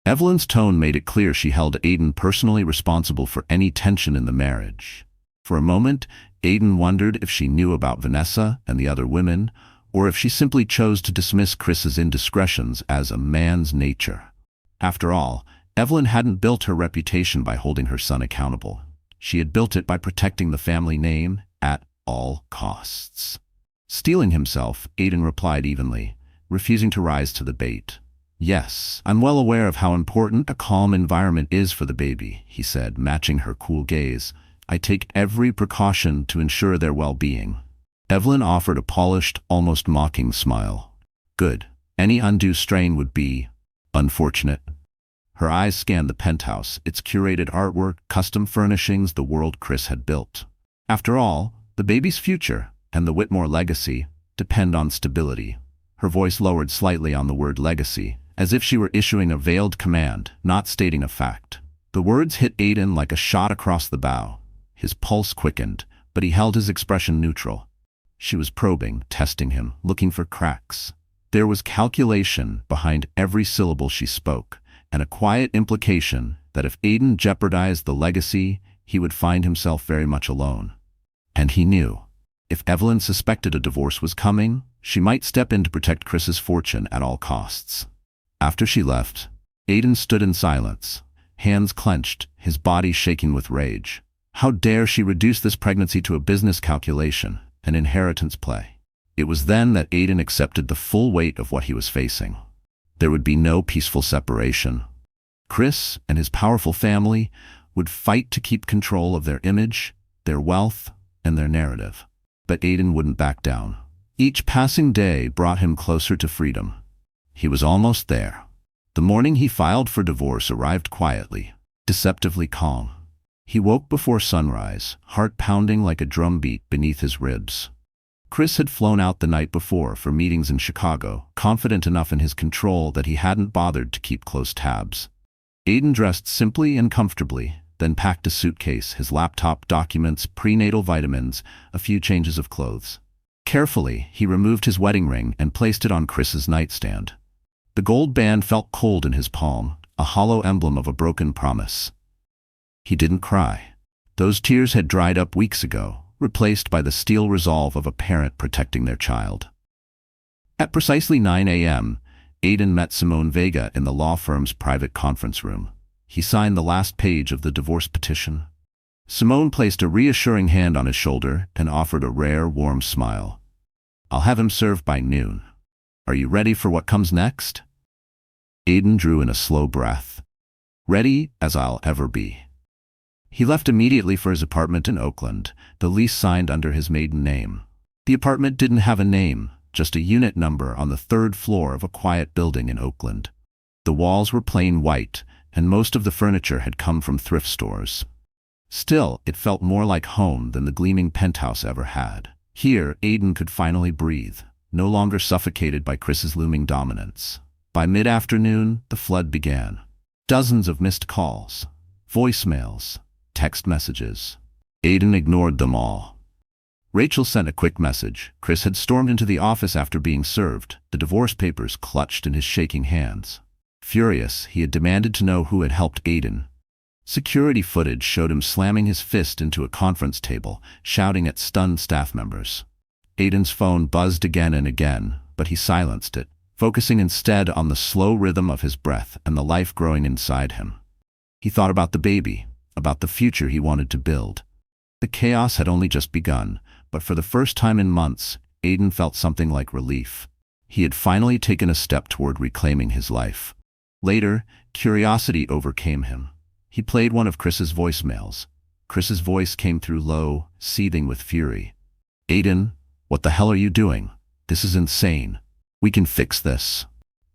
Evelyn's tone made it clear she held Aiden personally responsible for any tension in the marriage. For a moment, Aiden wondered if she knew about Vanessa and the other women, or if she simply chose to dismiss Chris's indiscretions as a man's nature. After all, Evelyn hadn't built her reputation by holding her son accountable. She had built it by protecting the family name at all costs. Steeling himself, Aiden replied evenly, refusing to rise to the bait. "Yes, I'm well aware of how important a calm environment is for the baby," he said, matching her cool gaze. "I take every precaution to ensure their well-being." Evelyn offered a polished, almost mocking smile. "Good. Any undue strain would be unfortunate." Her eyes scanned the penthouse, its curated artwork, custom furnishings, the world Chris had built. After all, the baby's future, and the Whitmore legacy, depend on stability. Her voice lowered slightly on the word legacy, as if she were issuing a veiled command, not stating a fact. The words hit Aiden like a shot across the bow. His pulse quickened, but he held his expression neutral. She was probing, testing him, looking for cracks. There was calculation behind every syllable she spoke, and a quiet implication that if Aiden jeopardized the legacy, he would find himself very much alone. And he knew. If Evelyn suspected a divorce was coming, she might step in to protect Chris's fortune at all costs. After she left, Aiden stood in silence, hands clenched, his body shaking with rage. How dare she reduce this pregnancy to a business calculation, an inheritance play? It was then that Aiden accepted the full weight of what he was facing. There would be no peaceful separation. Chris and his powerful family would fight to keep control of their image, their wealth, and their narrative. But Aiden wouldn't back down. Each passing day brought him closer to freedom. He was almost there. The morning he filed for divorce arrived quietly, deceptively calm. He woke before sunrise, heart pounding like a drumbeat beneath his ribs. Chris had flown out the night before for meetings in Chicago, confident enough in his control that he hadn't bothered to keep close tabs. Aiden dressed simply and comfortably, then packed a suitcase, his laptop, documents, prenatal vitamins, a few changes of clothes. Carefully, he removed his wedding ring and placed it on Chris's nightstand. The gold band felt cold in his palm, a hollow emblem of a broken promise. He didn't cry. Those tears had dried up weeks ago, replaced by the steel resolve of a parent protecting their child. At precisely 9 a.m., Aiden met Simone Vega in the law firm's private conference room. He signed the last page of the divorce petition. Simone placed a reassuring hand on his shoulder and offered a rare, warm smile. "I'll have him served by noon. Are you ready for what comes next?" Aiden drew in a slow breath. "Ready as I'll ever be." He left immediately for his apartment in Oakland, the lease signed under his maiden name. The apartment didn't have a name, just a unit number on the 3rd floor of a quiet building in Oakland. The walls were plain white, and most of the furniture had come from thrift stores. Still, it felt more like home than the gleaming penthouse ever had. Here, Aiden could finally breathe, no longer suffocated by Chris's looming dominance. By mid-afternoon, the flood began. Dozens of missed calls, voicemails, text messages. Aiden ignored them all. Rachel sent a quick message. Chris had stormed into the office after being served, the divorce papers clutched in his shaking hands. Furious, he had demanded to know who had helped Aiden. Security footage showed him slamming his fist into a conference table, shouting at stunned staff members. Aiden's phone buzzed again and again, but he silenced it, focusing instead on the slow rhythm of his breath and the life growing inside him. He thought about the baby, about the future he wanted to build. The chaos had only just begun, but for the first time in months, Aiden felt something like relief. He had finally taken a step toward reclaiming his life. Later, curiosity overcame him. He played one of Chris's voicemails. Chris's voice came through low, seething with fury. "Aiden, what the hell are you doing? This is insane. We can fix this.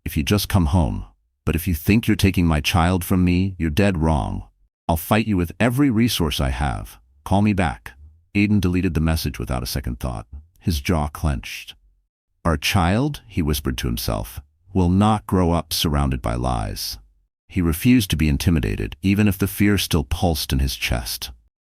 If you just come home. But if you think you're taking my child from me, you're dead wrong. I'll fight you with every resource I have. Call me back." Aiden deleted the message without a second thought. His jaw clenched. "Our child," he whispered to himself, "will not grow up surrounded by lies." He refused to be intimidated, even if the fear still pulsed in his chest.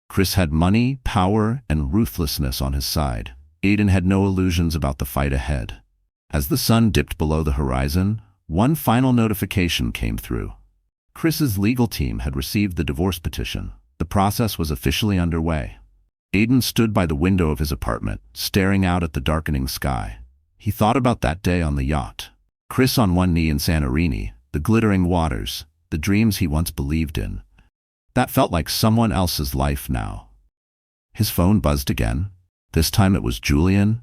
Chris had money, power, and ruthlessness on his side. Aiden had no illusions about the fight ahead. As the sun dipped below the horizon, one final notification came through. Chris's legal team had received the divorce petition. The process was officially underway. Aiden stood by the window of his apartment, staring out at the darkening sky. He thought about that day on the yacht. Chris on one knee in Santorini, the glittering waters, the dreams he once believed in. That felt like someone else's life now. His phone buzzed again. This time it was Julian,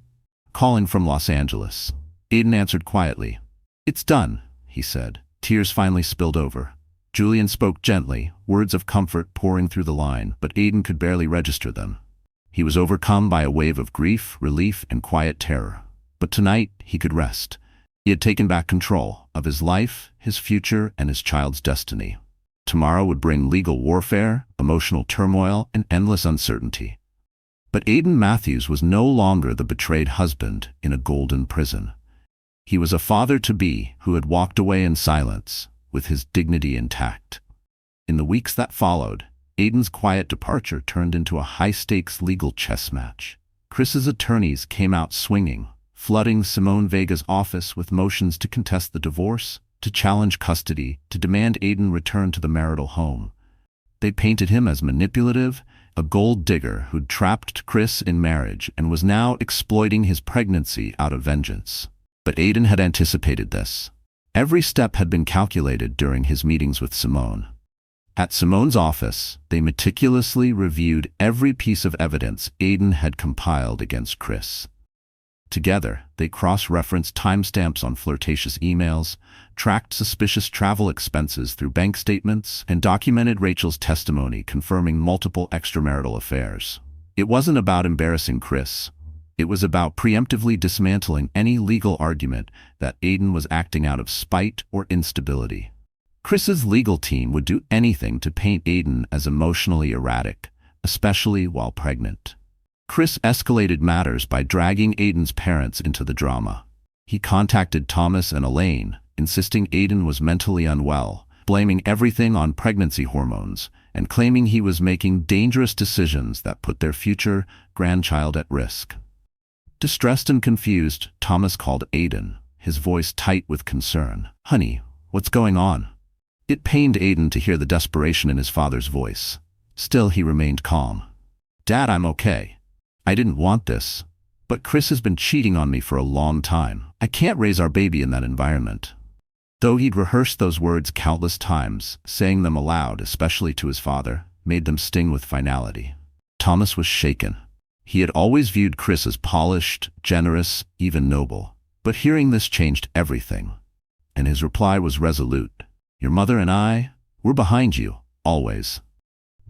calling from Los Angeles. Aiden answered quietly. "It's done," he said. Tears finally spilled over. Julian spoke gently, words of comfort pouring through the line, but Aiden could barely register them. He was overcome by a wave of grief, relief, and quiet terror. But tonight, he could rest. He had taken back control of his life, his future, and his child's destiny. Tomorrow would bring legal warfare, emotional turmoil, and endless uncertainty. But Aiden Matthews was no longer the betrayed husband in a golden prison. He was a father-to-be who had walked away in silence, with his dignity intact. In the weeks that followed, Aiden's quiet departure turned into a high-stakes legal chess match. Chris's attorneys came out swinging, flooding Simone Vega's office with motions to contest the divorce, to challenge custody, to demand Aiden return to the marital home. They painted him as manipulative, a gold digger who'd trapped Chris in marriage and was now exploiting his pregnancy out of vengeance. But Aiden had anticipated this. Every step had been calculated during his meetings with Simone. At Simone's office, they meticulously reviewed every piece of evidence Aiden had compiled against Chris. Together, they cross-referenced timestamps on flirtatious emails, tracked suspicious travel expenses through bank statements, and documented Rachel's testimony confirming multiple extramarital affairs. It wasn't about embarrassing Chris. It was about preemptively dismantling any legal argument that Aiden was acting out of spite or instability. Chris's legal team would do anything to paint Aiden as emotionally erratic, especially while pregnant. Chris escalated matters by dragging Aiden's parents into the drama. He contacted Thomas and Elaine, insisting Aiden was mentally unwell, blaming everything on pregnancy hormones, and claiming he was making dangerous decisions that put their future grandchild at risk. Distressed and confused, Thomas called Aiden, his voice tight with concern. "Honey, what's going on?" It pained Aiden to hear the desperation in his father's voice. Still, he remained calm. "Dad, I'm okay. I didn't want this, but Chris has been cheating on me for a long time. I can't raise our baby in that environment." Though he'd rehearsed those words countless times, saying them aloud, especially to his father, made them sting with finality. Thomas was shaken. He had always viewed Chris as polished, generous, even noble. But hearing this changed everything. And his reply was resolute. "Your mother and we're behind you, always."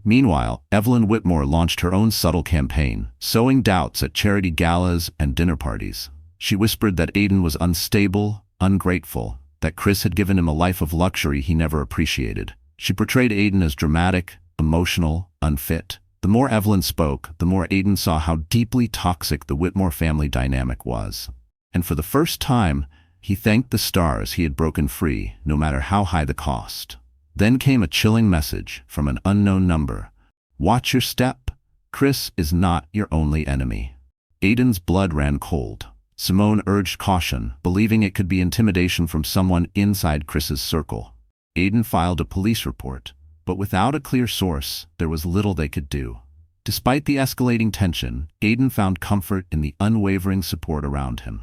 Meanwhile, Evelyn Whitmore launched her own subtle campaign, sowing doubts at charity galas and dinner parties. She whispered that Aiden was unstable, ungrateful, that Chris had given him a life of luxury he never appreciated. She portrayed Aiden as dramatic, emotional, unfit. The more Evelyn spoke, the more Aiden saw how deeply toxic the Whitmore family dynamic was. And for the first time, he thanked the stars he had broken free, no matter how high the cost. Then came a chilling message from an unknown number. "Watch your step. Chris is not your only enemy." Aiden's blood ran cold. Simone urged caution, believing it could be intimidation from someone inside Chris's circle. Aiden filed a police report, but without a clear source, there was little they could do. Despite the escalating tension, Aiden found comfort in the unwavering support around him.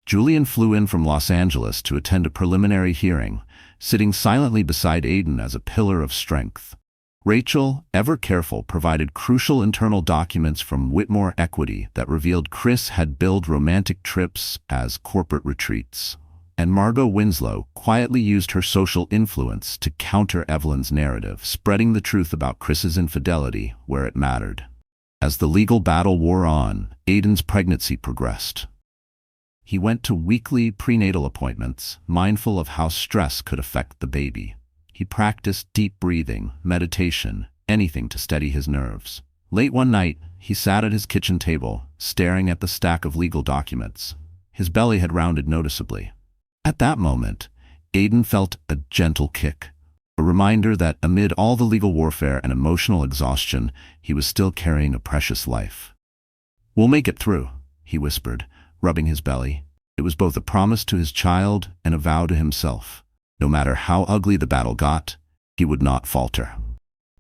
Julian flew in from Los Angeles to attend a preliminary hearing, sitting silently beside Aiden as a pillar of strength. Rachel, ever careful, provided crucial internal documents from Whitmore Equity that revealed Chris had billed romantic trips as corporate retreats. And Margot Winslow quietly used her social influence to counter Evelyn's narrative, spreading the truth about Chris's infidelity where it mattered. As the legal battle wore on, Aiden's pregnancy progressed. He went to weekly prenatal appointments, mindful of how stress could affect the baby. He practiced deep breathing, meditation, anything to steady his nerves. Late one night, he sat at his kitchen table, staring at the stack of legal documents. His belly had rounded noticeably. At that moment, Aiden felt a gentle kick, a reminder that amid all the legal warfare and emotional exhaustion, he was still carrying a precious life. "We'll make it through," he whispered, rubbing his belly. It was both a promise to his child and a vow to himself. No matter how ugly the battle got, he would not falter.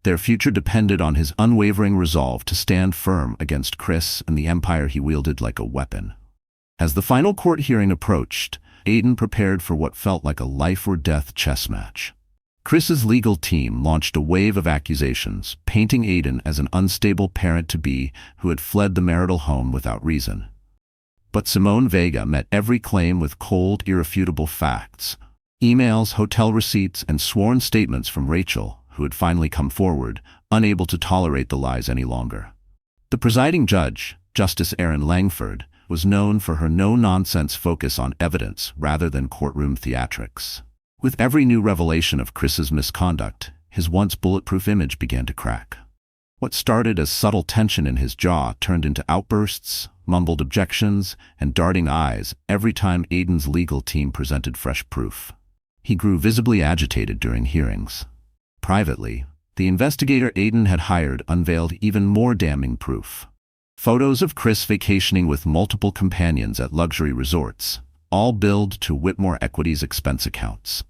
Their future depended on his unwavering resolve to stand firm against Chris and the empire he wielded like a weapon. As the final court hearing approached, Aiden prepared for what felt like a life-or-death chess match. Chris's legal team launched a wave of accusations, painting Aiden as an unstable parent-to-be who had fled the marital home without reason. But Simone Vega met every claim with cold, irrefutable facts. Emails, hotel receipts, and sworn statements from Rachel, who had finally come forward, unable to tolerate the lies any longer. The presiding judge, Justice Erin Langford, was known for her no-nonsense focus on evidence rather than courtroom theatrics. With every new revelation of Chris's misconduct, his once bulletproof image began to crack. What started as subtle tension in his jaw turned into outbursts, mumbled objections, and darting eyes every time Aiden's legal team presented fresh proof. He grew visibly agitated during hearings. Privately, the investigator Aiden had hired unveiled even more damning proof. Photos of Chris vacationing with multiple companions at luxury resorts, all billed to Whitmore Equity's expense accounts.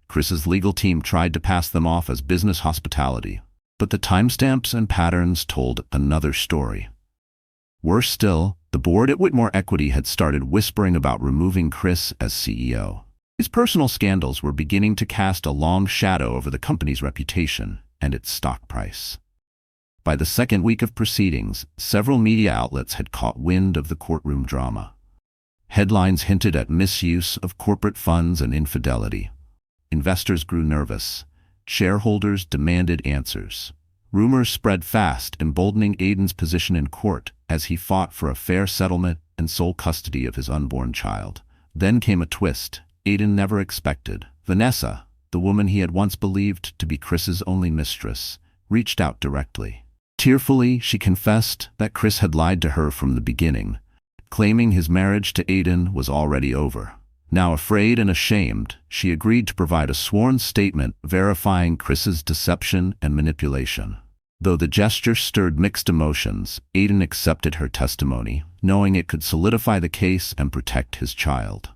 Chris's legal team tried to pass them off as business hospitality, but the timestamps and patterns told another story. Worse still, the board at Whitmore Equity had started whispering about removing Chris as CEO. His personal scandals were beginning to cast a long shadow over the company's reputation and its stock price. By the second week of proceedings, several media outlets had caught wind of the courtroom drama. Headlines hinted at misuse of corporate funds and infidelity. Investors grew nervous. Shareholders demanded answers. Rumors spread fast, emboldening Aiden's position in court as he fought for a fair settlement and sole custody of his unborn child. Then came a twist Aiden never expected. Vanessa, the woman he had once believed to be Chris's only mistress, reached out directly. Tearfully, she confessed that Chris had lied to her from the beginning, claiming his marriage to Aiden was already over. Now afraid and ashamed, she agreed to provide a sworn statement verifying Chris's deception and manipulation. Though the gesture stirred mixed emotions, Aiden accepted her testimony, knowing it could solidify the case and protect his child.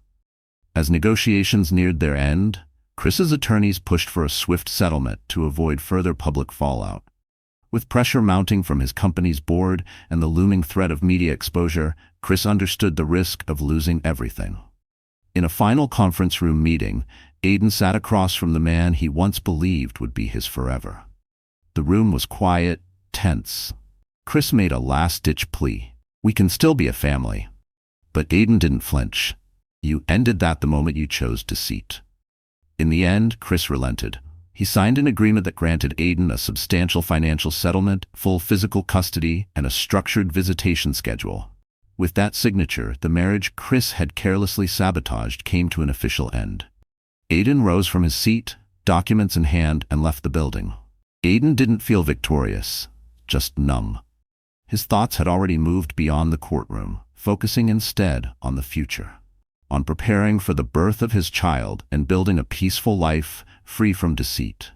As negotiations neared their end, Chris's attorneys pushed for a swift settlement to avoid further public fallout. With pressure mounting from his company's board and the looming threat of media exposure, Chris understood the risk of losing everything. In a final conference room meeting, Aiden sat across from the man he once believed would be his forever. The room was quiet, tense. Chris made a last-ditch plea. "We can still be a family." But Aiden didn't flinch. "You ended that the moment you chose deceit." In the end, Chris relented. He signed an agreement that granted Aiden a substantial financial settlement, full physical custody, and a structured visitation schedule. With that signature, the marriage Chris had carelessly sabotaged came to an official end. Aiden rose from his seat, documents in hand, and left the building. Aiden didn't feel victorious, just numb. His thoughts had already moved beyond the courtroom, focusing instead on the future, on preparing for the birth of his child and building a peaceful life free from deceit.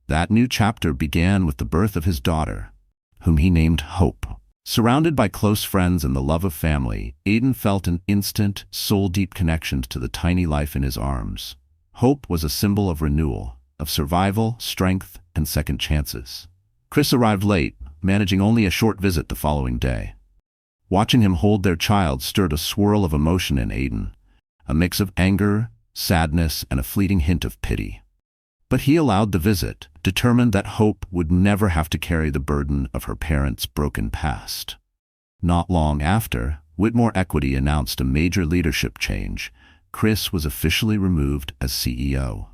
That new chapter began with the birth of his daughter, whom he named Hope. Surrounded by close friends and the love of family, Aiden felt an instant, soul-deep connection to the tiny life in his arms. Hope was a symbol of renewal, of survival, strength, and second chances. Chris arrived late, managing only a short visit the following day. Watching him hold their child stirred a swirl of emotion in Aiden, a mix of anger, sadness, and a fleeting hint of pity. But he allowed the visit, determined that Hope would never have to carry the burden of her parents' broken past. Not long after, Whitmore Equity announced a major leadership change. Chris was officially removed as CEO.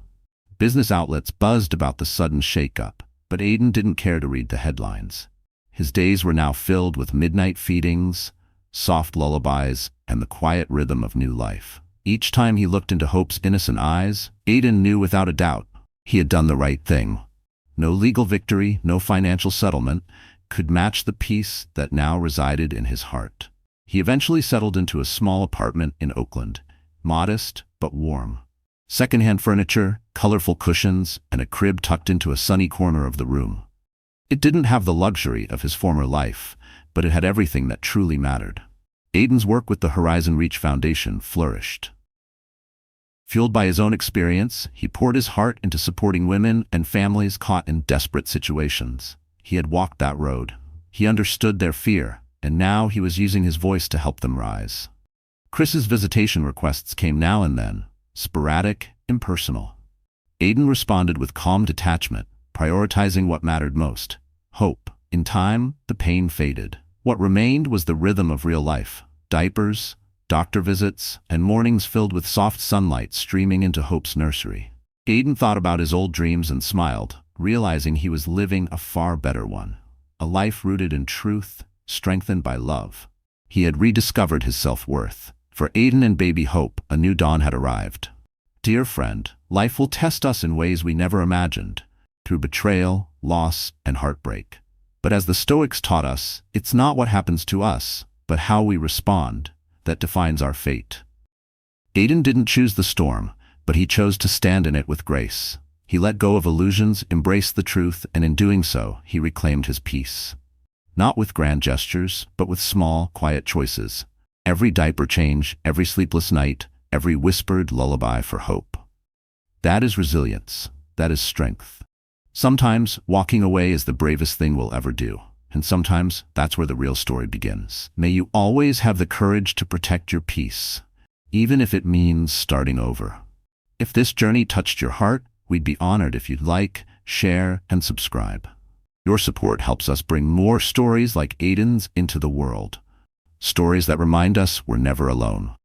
Business outlets buzzed about the sudden shakeup, but Aiden didn't care to read the headlines. His days were now filled with midnight feedings, soft lullabies, and the quiet rhythm of new life. Each time he looked into Hope's innocent eyes, Aiden knew without a doubt he had done the right thing. No legal victory, no financial settlement could match the peace that now resided in his heart. He eventually settled into a small apartment in Oakland, modest but warm. Secondhand furniture, colorful cushions, and a crib tucked into a sunny corner of the room. It didn't have the luxury of his former life, but it had everything that truly mattered. Aiden's work with the Horizon Reach Foundation flourished. Fueled by his own experience, he poured his heart into supporting women and families caught in desperate situations. He had walked that road. He understood their fear, and now he was using his voice to help them rise. Chris's visitation requests came now and then, sporadic, impersonal. Aiden responded with calm detachment, prioritizing what mattered most: hope. In time, the pain faded. What remained was the rhythm of real life: diapers, doctor visits, and mornings filled with soft sunlight streaming into Hope's nursery. Aiden thought about his old dreams and smiled, realizing he was living a far better one. A life rooted in truth, strengthened by love. He had rediscovered his self-worth. For Aiden and baby Hope, a new dawn had arrived. Dear friend, life will test us in ways we never imagined, through betrayal, loss, and heartbreak. But as the Stoics taught us, it's not what happens to us, but how we respond, that defines our fate. Aiden didn't choose the storm, but he chose to stand in it with grace. He let go of illusions, embraced the truth, and in doing so, he reclaimed his peace. Not with grand gestures, but with small, quiet choices. Every diaper change, every sleepless night, every whispered lullaby for hope. That is resilience. That is strength. Sometimes, walking away is the bravest thing we'll ever do. And sometimes, that's where the real story begins. May you always have the courage to protect your peace, even if it means starting over. If this journey touched your heart, we'd be honored if you'd like, share, and subscribe. Your support helps us bring more stories like Aiden's into the world. Stories that remind us we're never alone.